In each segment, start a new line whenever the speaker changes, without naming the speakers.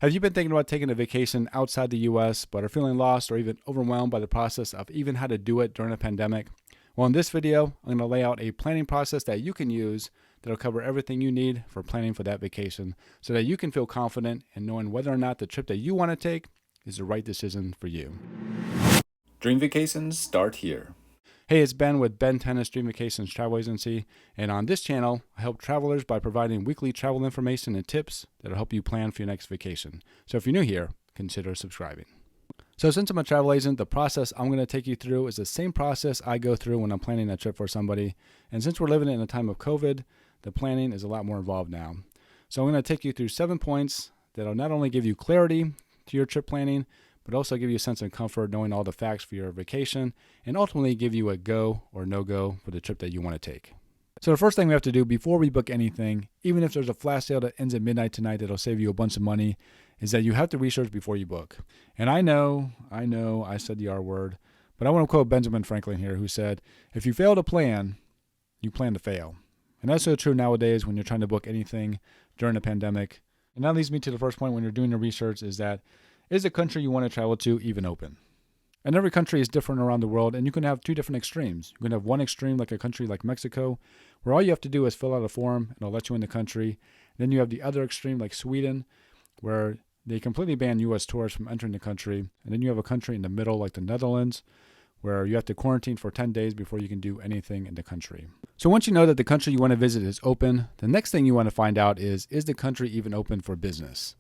Have you been thinking about taking a vacation outside the US but are feeling lost or even overwhelmed by the process of even how to do it during a pandemic? Well, in this video, I'm going to lay out a planning process that you can use that'll cover everything you need for planning for that vacation so that you can feel confident in knowing whether or not the trip that you want to take is the right decision for you.
Dream vacations start here.
Hey, it's Ben with Ben Tennis Dream Vacations Travel Agency, and on this channel, I help travelers by providing weekly travel information and tips that'll help you plan for your next vacation. So if you're new here, consider subscribing. So since I'm a travel agent, the process I'm going to take you through is the same process I go through when I'm planning a trip for somebody. And since we're living in a time of COVID, the planning is a lot more involved now. So I'm going to take you through 7 points that'll not only give you clarity to your trip planning, but also give you a sense of comfort knowing all the facts for your vacation and ultimately give you a go or no-go for the trip that you want to take. So the first thing we have to do before we book anything, even if there's a flash sale that ends at midnight tonight that'll save you a bunch of money, is that you have to research before you book. And I know, I said the R word, but I want to quote Benjamin Franklin here, who said, if you fail to plan, you plan to fail. And that's so true nowadays when you're trying to book anything during a pandemic. And that leads me to the first point when you're doing your research is that, is the country you want to travel to even open? And every country is different around the world, and you can have two different extremes. You can have one extreme like a country like Mexico, where all you have to do is fill out a form and it'll let you in the country. Then you have the other extreme like Sweden, where they completely ban U.S. tourists from entering the country. And then you have a country in the middle like the Netherlands, where you have to quarantine for 10 days before you can do anything in the country. So once you know that the country you want to visit is open, the next thing you want to find out is the country even open for business?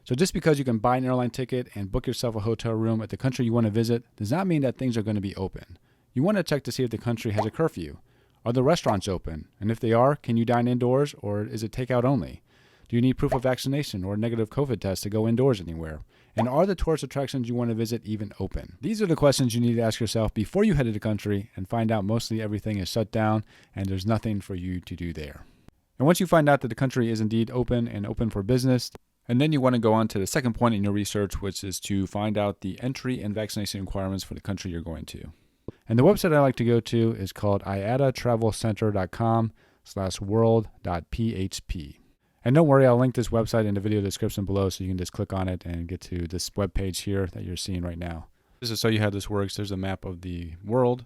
So just because you can buy an airline ticket and book yourself a hotel room at the country you want to visit does not mean that things are going to be open. You want to check to see if the country has a curfew. Are the restaurants open? And if they are, can you dine indoors or is it takeout only? Do you need proof of vaccination or a negative COVID test to go indoors anywhere? And are the tourist attractions you want to visit even open? These are the questions you need to ask yourself before you head to the country and find out mostly everything is shut down and there's nothing for you to do there. And once you find out that the country is indeed open and open for business, and then you want to go on to the second point in your research, which is to find out the entry and vaccination requirements for the country you're going to. And the website I like to go to is called iatatravelcenter.com/world.php. And don't worry, I'll link this website in the video description below so you can just click on it and get to this web page here that you're seeing right now. This is so you how this works. There's a map of the world.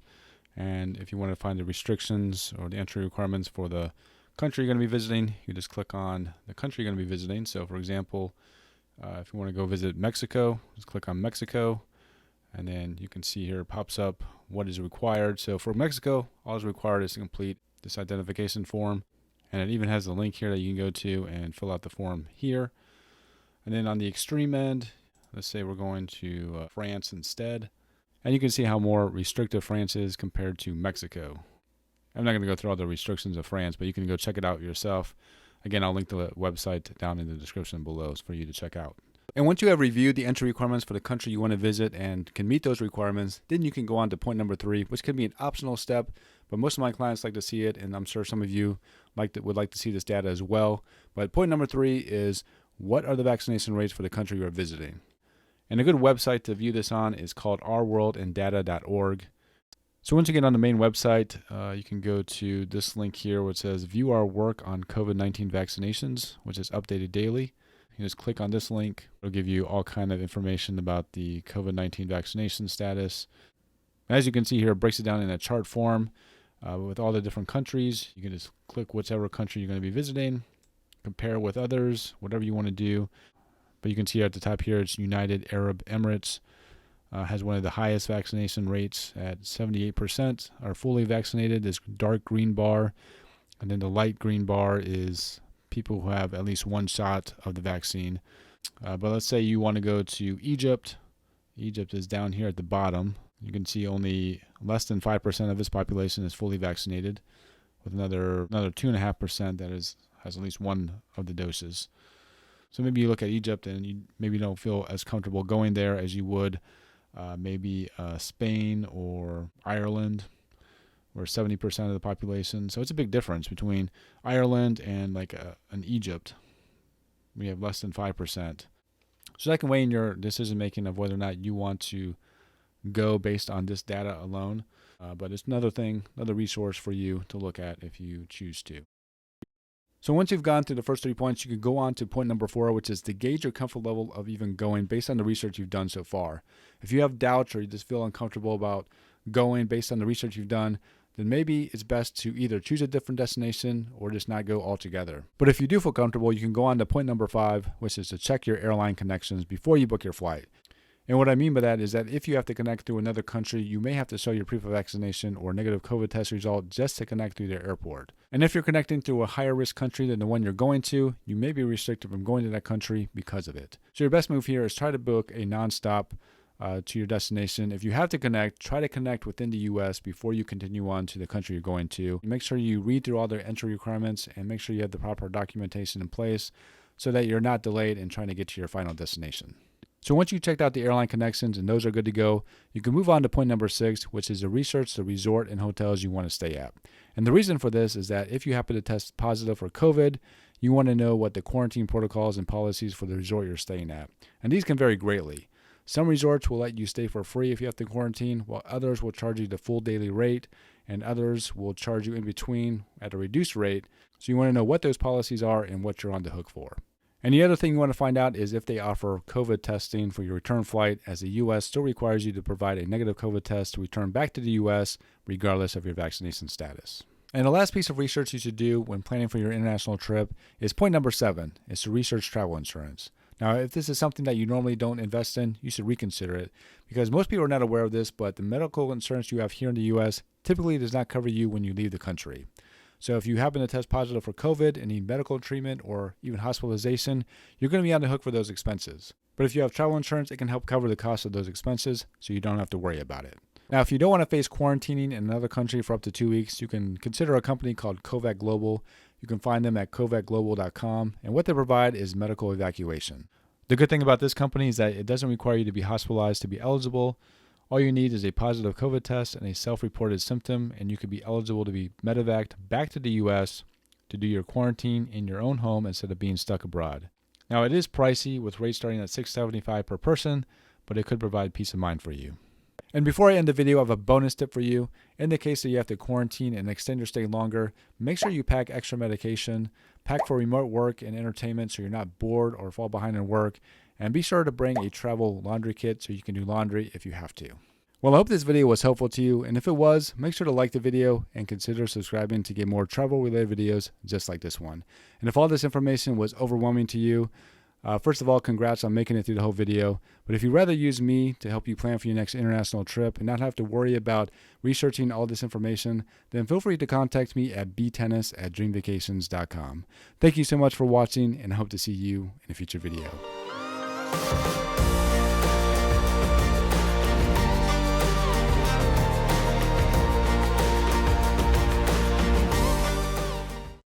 And if you want to find the restrictions or the entry requirements for the country you're going to be visiting, you just click on the country you're going to be visiting. So for example, if you want to go visit Mexico, just click on Mexico, and then you can see here it pops up what is required. So for Mexico, all is required is to complete this identification form, and it even has a link here that you can go to and fill out the form here. And then on the extreme end, let's say we're going to France instead, and you can see how more restrictive France is compared to Mexico. I'm not going to go through all the restrictions of France, but you can go check it out yourself. Again, I'll link the website down in the description below for you to check out. And once you have reviewed the entry requirements for the country you want to visit and can meet those requirements, then you can go on to point number 3, which can be an optional step, but most of my clients like to see it, and I'm sure some of you would like to see this data as well. But point number 3 is, what are the vaccination rates for the country you're visiting? And a good website to view this on is called ourworldinData.org. So once you get on the main website, you can go to this link here which says view our work on COVID-19 vaccinations, which is updated daily. You just click on this link. It'll give you all kind of information about the COVID-19 vaccination status. As you can see here, it breaks it down in a chart form with all the different countries. You can just click whichever country you're going to be visiting, compare with others, whatever you want to do. But you can see at the top here, it's United Arab Emirates. Has one of the highest vaccination rates at 78% are fully vaccinated. This dark green bar, and then the light green bar is people who have at least one shot of the vaccine. But let's say you want to go to Egypt. Egypt is down here at the bottom. You can see only less than 5% of its population is fully vaccinated, with another 2.5% that has at least one of the doses. So maybe you look at Egypt and you maybe don't feel as comfortable going there as you would maybe Spain or Ireland, where 70% of the population. So it's a big difference between Ireland and like an Egypt. We have less than 5%. So that can weigh in your decision making of whether or not you want to go based on this data alone. But it's another resource for you to look at if you choose to. So once you've gone through the first 3 points, you can go on to point number 4, which is to gauge your comfort level of even going based on the research you've done so far. If you have doubts or you just feel uncomfortable about going based on the research you've done, then maybe it's best to either choose a different destination or just not go altogether. But if you do feel comfortable, you can go on to point number 5, which is to check your airline connections before you book your flight. And what I mean by that is that if you have to connect through another country, you may have to show your proof of vaccination or negative COVID test result just to connect through their airport. And if you're connecting through a higher risk country than the one you're going to, you may be restricted from going to that country because of it. So your best move here is try to book a nonstop to your destination. If you have to connect, try to connect within the U.S. before you continue on to the country you're going to. Make sure you read through all their entry requirements and make sure you have the proper documentation in place so that you're not delayed in trying to get to your final destination. So once you checked out the airline connections and those are good to go, you can move on to point number 6, which is to research the resort and hotels you want to stay at. And the reason for this is that if you happen to test positive for COVID, you want to know what the quarantine protocols and policies for the resort you're staying at. And these can vary greatly. Some resorts will let you stay for free if you have to quarantine, while others will charge you the full daily rate, and others will charge you in between at a reduced rate. So you want to know what those policies are and what you're on the hook for. And the other thing you want to find out is if they offer COVID testing for your return flight, as the U.S. still requires you to provide a negative COVID test to return back to the U.S. regardless of your vaccination status. And the last piece of research you should do when planning for your international trip is point number 7, is to research travel insurance. Now, if this is something that you normally don't invest in, you should reconsider it because most people are not aware of this, but the medical insurance you have here in the U.S. typically does not cover you when you leave the country. So if you happen to test positive for COVID and need medical treatment or even hospitalization, you're going to be on the hook for those expenses. But if you have travel insurance, it can help cover the cost of those expenses so you don't have to worry about it. Now, if you don't want to face quarantining in another country for up to 2 weeks, you can consider a company called Covac Global. You can find them at covacglobal.com, and what they provide is medical evacuation. The good thing about this company is that it doesn't require you to be hospitalized to be eligible. All you need is a positive COVID test and a self-reported symptom, and you could be eligible to be medevaced back to the U.S. to do your quarantine in your own home instead of being stuck abroad. Now, it is pricey with rates starting at $675 per person, but it could provide peace of mind for you. And before I end the video, I have a bonus tip for you. In the case that you have to quarantine and extend your stay longer, make sure you pack extra medication, pack for remote work and entertainment so you're not bored or fall behind in work, and be sure to bring a travel laundry kit so you can do laundry if you have to. Well, I hope this video was helpful to you, and if it was, make sure to like the video and consider subscribing to get more travel-related videos just like this one. And if all this information was overwhelming to you, first of all, congrats on making it through the whole video. But if you'd rather use me to help you plan for your next international trip and not have to worry about researching all this information, then feel free to contact me at btennis@dreamvacations.com. Thank you so much for watching, and I hope to see you in a future video.